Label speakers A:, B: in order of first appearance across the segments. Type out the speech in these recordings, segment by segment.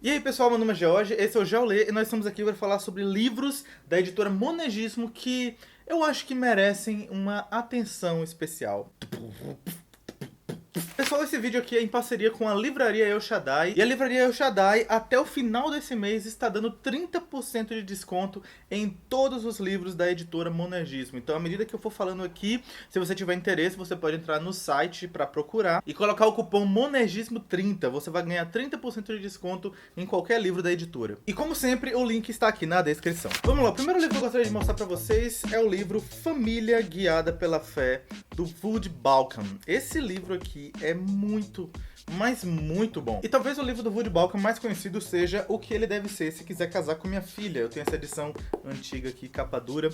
A: E aí pessoal, meu nome é George, esse é o GeoLê e nós estamos aqui para falar sobre livros da editora Monegismo que eu acho que merecem uma atenção especial. Pessoal, esse vídeo aqui é em parceria com a Livraria El Shaddai. E a Livraria El Shaddai, até o final desse mês, está dando 30% de desconto em todos os livros da editora Monegismo. Então, à medida que eu for falando aqui, se você tiver interesse, você pode entrar no site para procurar e colocar o cupom Monegismo30. Você vai ganhar 30% de desconto em qualquer livro da editora. E como sempre, o link está aqui na descrição. Vamos lá, o primeiro livro que eu gostaria de mostrar para vocês é o livro Família Guiada pela Fé, do Wood Balcom. Esse livro aqui é muito, mas muito bom. E talvez o livro do Wood Balcom mais conhecido seja O Que Ele Deve Ser Se Quiser Casar com Minha Filha. Eu tenho essa edição antiga aqui, capa dura.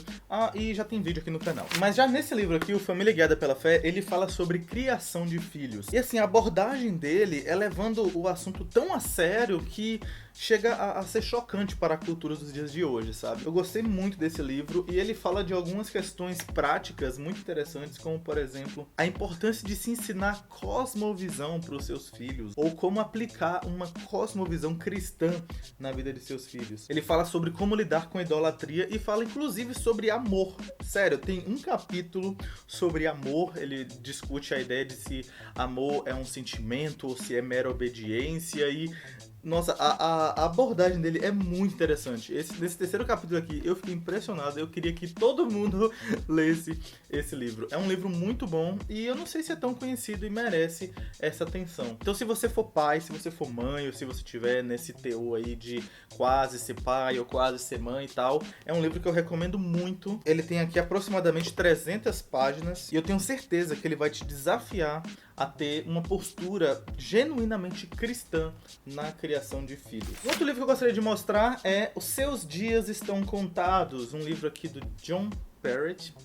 A: E já tem vídeo aqui no canal. Mas já nesse livro aqui, o Família Guiada pela Fé, ele fala sobre criação de filhos. E assim, a abordagem dele é levando o assunto tão a sério que chega a ser chocante para a cultura dos dias de hoje, sabe? Eu gostei muito desse livro e ele fala de algumas questões práticas muito interessantes, como, por exemplo, a importância de se ensinar cosmovisão para os seus filhos, ou como aplicar uma cosmovisão cristã na vida de seus filhos. Ele fala sobre como lidar com a idolatria e fala, inclusive, sobre amor. Sério, tem um capítulo sobre amor, ele discute a ideia de se amor é um sentimento ou se é mera obediência e... Nossa, a abordagem dele é muito interessante. Nesse terceiro capítulo aqui, eu fiquei impressionado. Eu queria que todo mundo lesse esse livro. É um livro muito bom e eu não sei se é tão conhecido e merece essa atenção. Então, se você for pai, se você for mãe, ou se você tiver nesse teor aí de quase ser pai ou quase ser mãe e tal, é um livro que eu recomendo muito. Ele tem aqui aproximadamente 300 páginas e eu tenho certeza que ele vai te desafiar a ter uma postura genuinamente cristã na criação de filhos. Outro livro que eu gostaria de mostrar é Os Seus Dias Estão Contados, um livro aqui do John Perrett.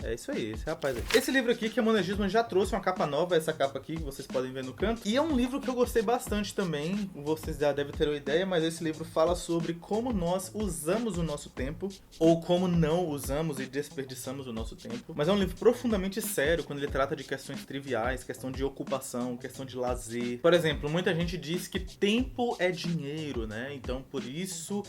A: É isso aí, esse rapaz aí. Esse livro aqui que a Monegismo já trouxe uma capa nova, essa capa aqui que vocês podem ver no canto. E é um livro que eu gostei bastante também, vocês já devem ter uma ideia, mas esse livro fala sobre como nós usamos o nosso tempo, ou como não usamos e desperdiçamos o nosso tempo. Mas é um livro profundamente sério quando ele trata de questões triviais, questão de ocupação, questão de lazer. Por exemplo, muita gente diz que tempo é dinheiro, né? Então, por isso...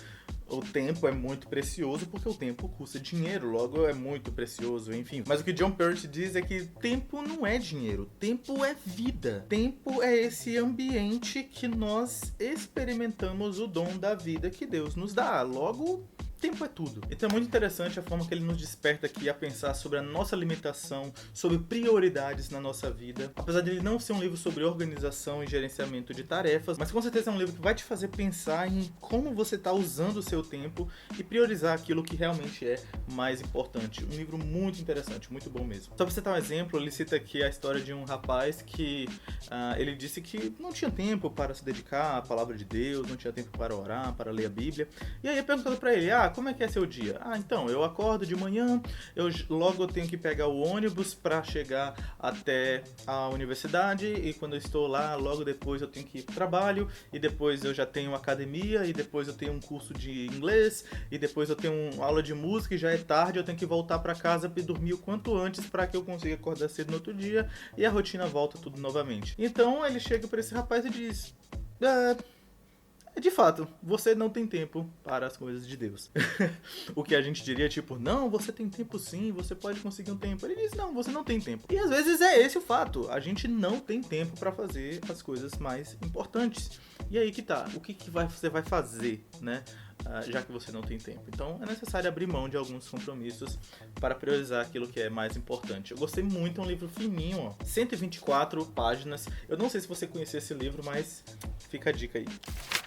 A: o tempo é muito precioso porque o tempo custa dinheiro, logo é muito precioso, enfim. Mas o que John Perrott diz é que tempo não é dinheiro, tempo é vida. Tempo é esse ambiente que nós experimentamos o dom da vida que Deus nos dá. Logo, tempo é tudo. Então é muito interessante a forma que ele nos desperta aqui a pensar sobre a nossa limitação, sobre prioridades na nossa vida. Apesar de ele não ser um livro sobre organização e gerenciamento de tarefas, mas com certeza é um livro que vai te fazer pensar em como você está usando o seu tempo e priorizar aquilo que realmente é mais importante. Um livro muito interessante, muito bom mesmo. Só pra você dar um exemplo, ele cita aqui a história de um rapaz que ele disse que não tinha tempo para se dedicar à palavra de Deus, não tinha tempo para orar, para ler a Bíblia. E aí perguntando para ele, como é que é seu dia? Então, eu acordo de manhã, logo eu tenho que pegar o ônibus para chegar até a universidade e quando eu estou lá, logo depois eu tenho que ir para o trabalho e depois eu já tenho academia e depois eu tenho um curso de inglês e depois eu tenho uma aula de música e já é tarde, eu tenho que voltar para casa e dormir o quanto antes para que eu consiga acordar cedo no outro dia e a rotina volta tudo novamente. Então ele chega para esse rapaz e diz... de fato, você não tem tempo para as coisas de Deus. O que a gente diria, tipo, não, você tem tempo sim, você pode conseguir um tempo. Ele diz, não, você não tem tempo. E às vezes é esse o fato, a gente não tem tempo para fazer as coisas mais importantes. E aí que tá, o que você vai fazer, né? Já que você não tem tempo. Então é necessário abrir mão de alguns compromissos para priorizar aquilo que é mais importante. Eu gostei muito, é um livro fininho, ó, 124 páginas. Eu não sei se você conhecia esse livro, mas fica a dica aí.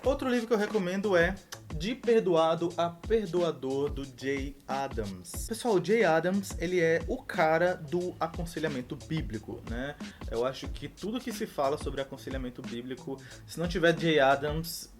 A: Outro livro que eu recomendo é De Perdoado a Perdoador, do Jay Adams. Pessoal, o Jay Adams, ele é o cara do aconselhamento bíblico, né? Eu acho que tudo que se fala sobre aconselhamento bíblico, se não tiver Jay Adams,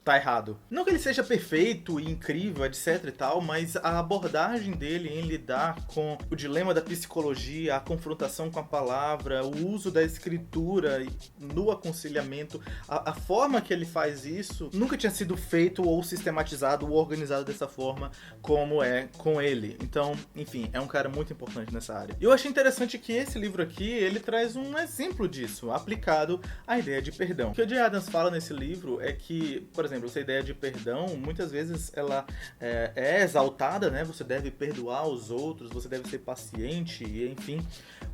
A: tá errado. Não que ele seja perfeito e incrível, etc e tal, mas a abordagem dele em lidar com o dilema da psicologia, a confrontação com a palavra, o uso da escritura no aconselhamento, a forma que ele faz isso nunca tinha sido feito ou sistematizado ou organizado dessa forma como é com ele. Então, enfim, é um cara muito importante nessa área. E eu achei interessante que esse livro aqui, ele traz um exemplo disso, aplicado à ideia de perdão. O que o Jay Adams fala nesse livro é que, por exemplo, essa ideia de perdão, muitas vezes ela é exaltada, né? Você deve perdoar os outros, você deve ser paciente, enfim.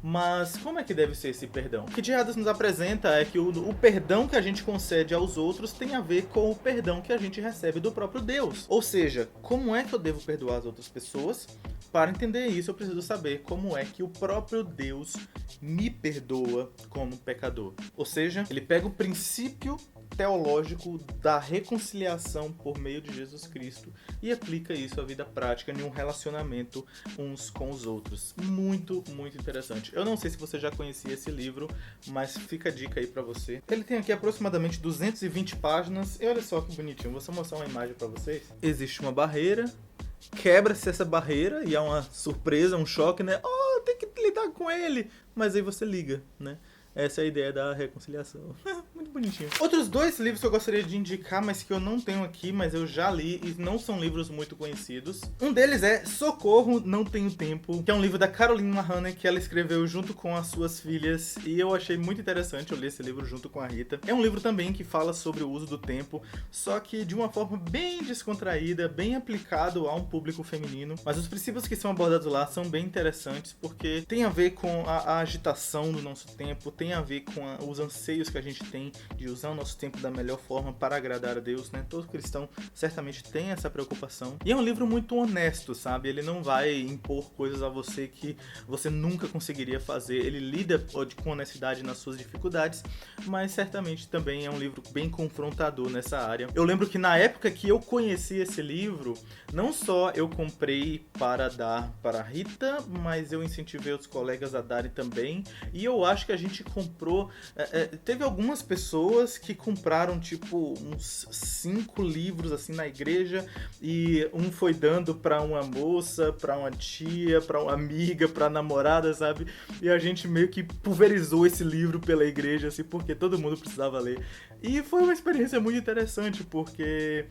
A: Mas como é que deve ser esse perdão? O que Jay Adams nos apresenta é que o perdão que a gente concede aos outros tem a ver com o perdão que a gente recebe do próprio Deus. Ou seja, como é que eu devo perdoar as outras pessoas? Para entender isso, eu preciso saber como é que o próprio Deus me perdoa como pecador. Ou seja, ele pega o princípio teológico da reconciliação por meio de Jesus Cristo e aplica isso à vida prática em um relacionamento uns com os outros. Muito, muito interessante. Eu não sei se você já conhecia esse livro, mas fica a dica aí pra você. Ele tem aqui aproximadamente 220 páginas e olha só que bonitinho. Vou só mostrar uma imagem pra vocês. Existe uma barreira, quebra-se essa barreira e é uma surpresa, um choque, né? Oh, tem que lidar com ele! Mas aí você liga, né? Essa é a ideia da reconciliação. Muito bonitinho. Outros dois livros que eu gostaria de indicar, mas que eu não tenho aqui, mas eu já li e não são livros muito conhecidos. Um deles é Socorro, Não Tenho Tempo, que é um livro da Caroline Mahoney que ela escreveu junto com as suas filhas e eu achei muito interessante. Eu li esse livro junto com a Rita. É um livro também que fala sobre o uso do tempo, só que de uma forma bem descontraída, bem aplicado a um público feminino. Mas os princípios que são abordados lá são bem interessantes porque tem a ver com a agitação do nosso tempo, tem a ver com os anseios que a gente tem de usar o nosso tempo da melhor forma para agradar a Deus, né? Todo cristão certamente tem essa preocupação. E é um livro muito honesto, sabe? Ele não vai impor coisas a você que você nunca conseguiria fazer. Ele lida com honestidade nas suas dificuldades, mas certamente também é um livro bem confrontador nessa área. Eu lembro que na época que eu conheci esse livro, não só eu comprei para dar para a Rita, mas eu incentivei os colegas a darem também. E eu acho que a gente comprou... teve algumas pessoas que compraram tipo uns 5 livros assim na igreja e um foi dando para uma moça, para uma tia, para uma amiga, para namorada, sabe? E a gente meio que pulverizou esse livro pela igreja assim, porque todo mundo precisava ler. E foi uma experiência muito interessante porque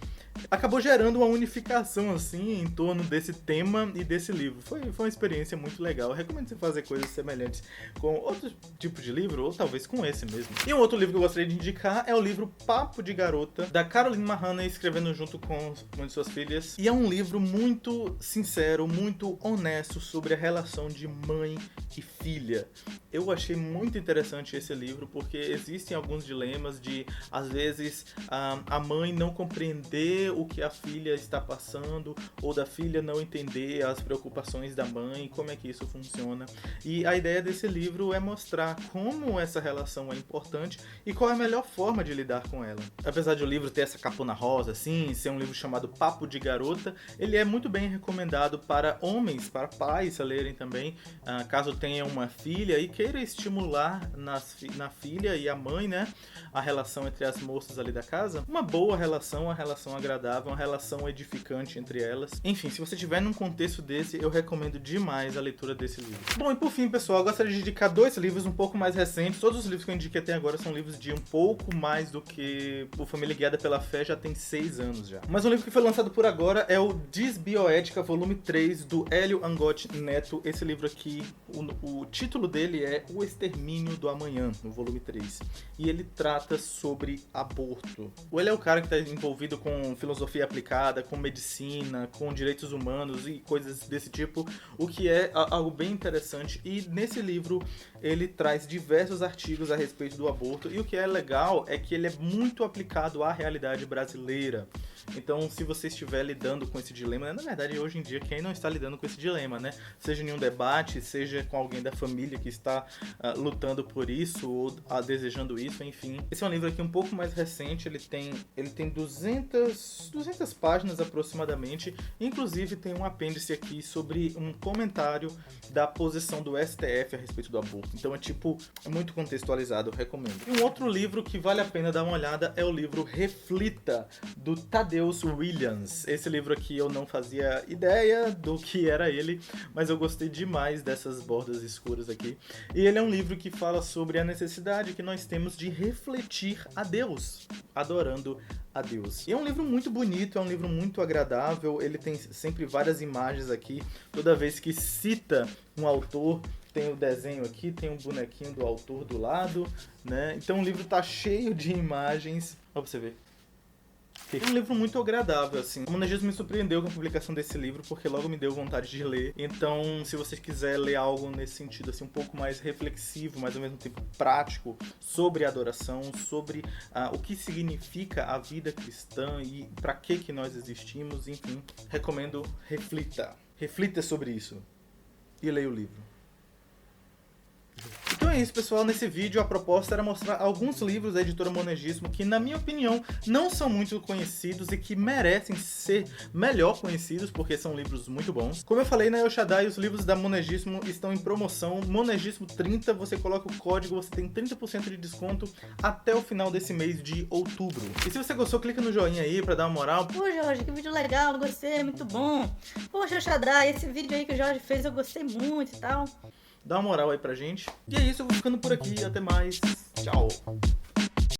A: acabou gerando uma unificação assim em torno desse tema e desse livro. Foi uma experiência muito legal. Eu recomendo você fazer coisas semelhantes com outro tipo de livro ou talvez com esse mesmo. E um outro livro que eu gostaria de indicar é o livro Papo de Garota, da Caroline Mahoney, escrevendo junto com uma de suas filhas. E é um livro muito sincero, muito honesto sobre a relação de mãe e filha. Eu achei muito interessante esse livro porque existem alguns dilemas de, às vezes, a mãe não compreender o que a filha está passando ou da filha não entender as preocupações da mãe, como é que isso funciona. E a ideia desse livro é mostrar como essa relação é importante e qual é a melhor forma de lidar com ela. Apesar de o livro ter essa capona rosa, assim, ser um livro chamado Papo de Garota, ele é muito bem recomendado para homens, para pais lerem também, caso tenha uma filha e queira estimular na filha e a mãe, né, a relação entre as moças ali da casa, uma boa relação, uma relação agradável, uma relação edificante entre elas. Enfim, se você estiver num contexto desse, eu recomendo demais a leitura desse livro. Bom, e por fim, pessoal, eu gostaria de indicar 2 livros um pouco mais recentes. Todos os livros que eu indiquei até agora são livros de um pouco mais do que o Família Guiada pela Fé já tem 6 anos já. Mas um livro que foi lançado por agora é o Desbioética, volume 3, do Hélio Angotti Neto. Esse livro aqui, o título dele é O Extermínio do Amanhã, no volume 3. E ele trata sobre aborto. O Hélio é o cara que está envolvido com filosofia aplicada, com medicina, com direitos humanos e coisas desse tipo, o que é algo bem interessante. E nesse livro ele traz diversos artigos a respeito do aborto, e o que é legal é que ele é muito aplicado à realidade brasileira. Então, se você estiver lidando com esse dilema, né? Na verdade, hoje em dia, quem não está lidando com esse dilema, né? Seja em um debate, seja com alguém da família que está lutando por isso ou desejando isso, enfim. Esse é um livro aqui um pouco mais recente, ele tem 200 páginas aproximadamente, inclusive tem um apêndice aqui sobre um comentário da posição do STF a respeito do aborto. Então é muito contextualizado, eu recomendo. E um outro livro que vale a pena dar uma olhada é o livro Reflita, do Tadeusz Williams. Esse livro aqui eu não fazia ideia do que era ele, mas eu gostei demais dessas bordas escuras aqui. E ele é um livro que fala sobre a necessidade que nós temos de refletir a Deus, adorando a Deus. E é um livro muito bonito, é um livro muito agradável, ele tem sempre várias imagens aqui, toda vez que cita um autor, tem o desenho aqui, tem um bonequinho do autor do lado, né? Então o livro tá cheio de imagens, ó pra você ver. É um livro muito agradável, assim. O Monergismo me surpreendeu com a publicação desse livro, porque logo me deu vontade de ler. Então, se você quiser ler algo nesse sentido, assim, um pouco mais reflexivo, mas ao mesmo tempo prático, sobre a adoração, sobre o que significa a vida cristã e para que nós existimos, enfim, recomendo Reflita. Reflita sobre isso e leia o livro. Então é isso, pessoal. Nesse vídeo a proposta era mostrar alguns livros da editora Monergismo que, na minha opinião, não são muito conhecidos e que merecem ser melhor conhecidos, porque são livros muito bons. Como eu falei na El Shaddai, os livros da Monergismo estão em promoção. Monergismo 30, você coloca o código, você tem 30% de desconto até o final desse mês de outubro. E se você gostou, clica no joinha aí pra dar uma moral.
B: Pô, Jorge, que vídeo legal, gostei, muito bom. Poxa, El Shaddai, esse vídeo aí que o Jorge fez eu gostei muito e tal.
A: Dá uma moral aí pra gente. E é isso, eu vou ficando por aqui. Até mais. Tchau.